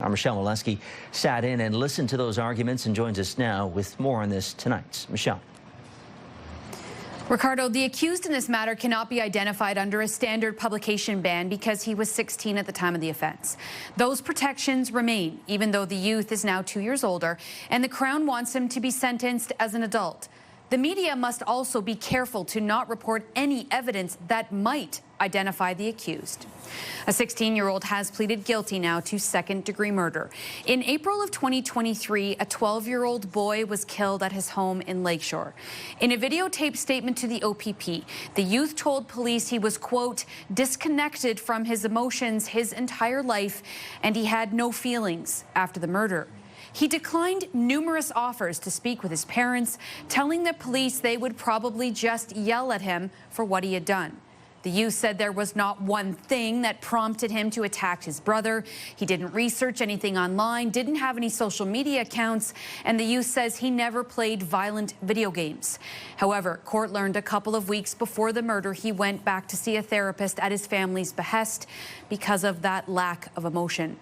Our Michelle Maluske sat in and listened to those arguments and joins us now with more on this tonight. Michelle. Ricardo, the accused in this matter cannot be identified under a standard publication ban because he was 16 at the time of the offense. Those protections remain, even though the youth is now 2 years older, and the Crown wants him to be sentenced as an adult. The media must also be careful to not report any evidence that might identify the accused. A 16-year-old has pleaded guilty now to second-degree murder. In April of 2023, a 12-year-old boy was killed at his home in Lakeshore. In a videotaped statement to the OPP, the youth told police he was, quote, disconnected from his emotions his entire life and he had no feelings after the murder. He declined numerous offers to speak with his parents, telling the police they would probably just yell at him for what he had done. The youth said there was not one thing that prompted him to attack his brother. He didn't research anything online, didn't have any social media accounts, and the youth says he never played violent video games. However, court learned a couple of weeks before the murder he went back to see a therapist at his family's behest because of that lack of emotion.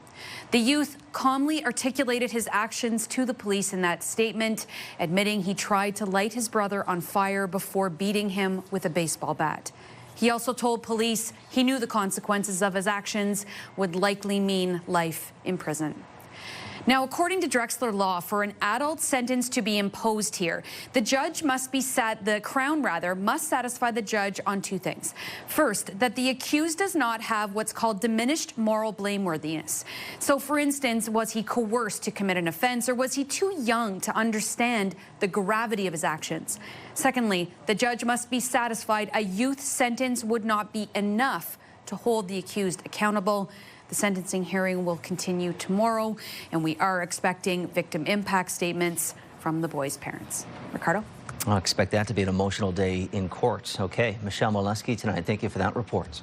The youth calmly articulated his actions to the police in that statement, admitting he tried to light his brother on fire before beating him with a baseball bat. He also told police he knew the consequences of his actions would likely mean life in prison. Now, according to Drexler law, for an adult sentence to be imposed here, the Crown must satisfy the judge on two things. First, that the accused does not have what's called diminished moral blameworthiness. So, for instance, was he coerced to commit an offense, or was he too young to understand the gravity of his actions? Secondly, the judge must be satisfied a youth sentence would not be enough to hold the accused accountable. The sentencing hearing will continue tomorrow, and we are expecting victim impact statements from the boys' parents. Ricardo? I'll expect that to be an emotional day in court. Okay, Michelle Maluske tonight. Thank you for that report.